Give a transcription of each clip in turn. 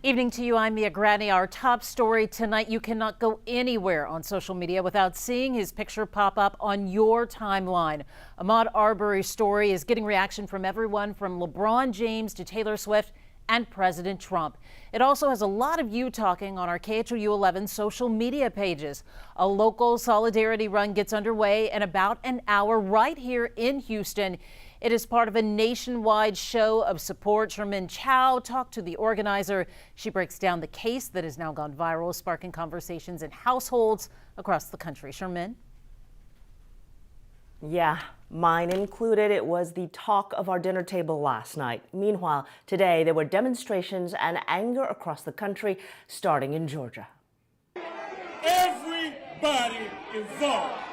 Evening to you, I'm Mia Granny. Our top story tonight, you cannot go anywhere on social media without seeing his picture pop up on your timeline. Ahmaud Arbery's story is getting reaction from everyone from LeBron James to Taylor Swift and President Trump. It also has a lot of you talking on our KHOU 11 social media pages. A local solidarity run gets underway in about an hour right here in Houston. It is part of a nationwide show of support. Sherman Chow talked to the organizer. She breaks down the case that has now gone viral, sparking conversations in households across the country. Sherman? Yeah, mine included. It was the talk of our dinner table last night. Meanwhile, today there were demonstrations and anger across the country, starting in Georgia. Everybody involved.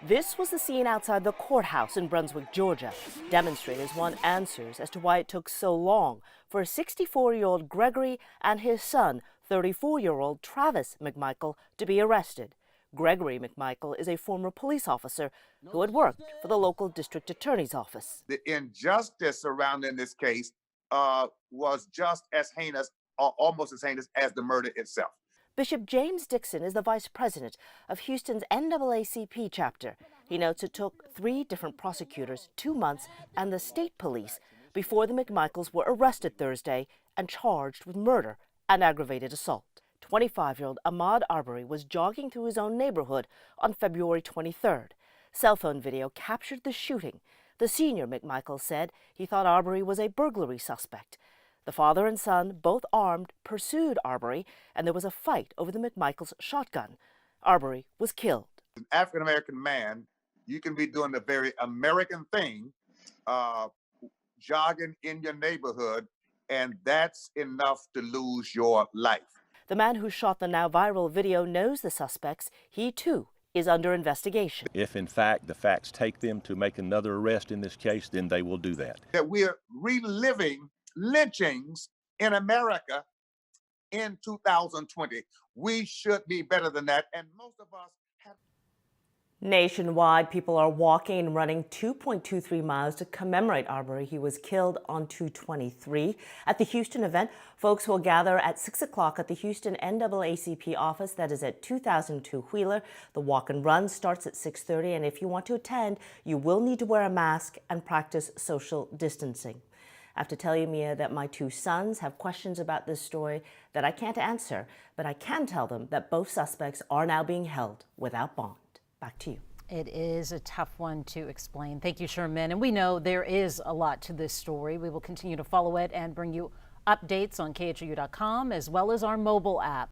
This was the scene outside the courthouse in Brunswick, Georgia. Demonstrators want answers as to why it took so long for 64-year-old Gregory and his son, 34-year-old Travis McMichael, to be arrested. Gregory McMichael is a former police officer who had worked for the local district attorney's office. The injustice surrounding this case was just as heinous, or almost as heinous, as the murder itself. Bishop James Dixon is the vice president of Houston's NAACP chapter. He notes it took 3 different prosecutors, 2 months, and the state police before the McMichaels were arrested Thursday and charged with murder and aggravated assault. 25-year-old Ahmaud Arbery was jogging through his own neighborhood on February 23rd. Cell phone video captured the shooting. The senior McMichael said he thought Arbery was a burglary suspect. The father and son, both armed, pursued Arbery, and there was a fight over the McMichael's shotgun. Arbery was killed. As an African-American man, you can be doing the very American thing, jogging in your neighborhood, and that's enough to lose your life. The man who shot the now viral video knows the suspects. He, too, is under investigation. If, in fact, the facts take them to make another arrest in this case, then they will do that. That we're reliving lynchings in America in 2020. We should be better than that, and most of us have. Nationwide, people are walking and running 2.23 miles to commemorate Arbery. He was killed on 2/23. At the Houston event, folks will gather at 6 o'clock at the Houston NAACP office. That is at 2002 Wheeler. The walk and run starts at 6:30, and if you want to attend, you will need to wear a mask and practice social distancing. I have to tell you, Mia, that my 2 sons have questions about this story that I can't answer, but I can tell them that both suspects are now being held without bond. Back to you. It is a tough one to explain. Thank you, Sherman. And we know there is a lot to this story. We will continue to follow it and bring you updates on KHOU.com as well as our mobile app.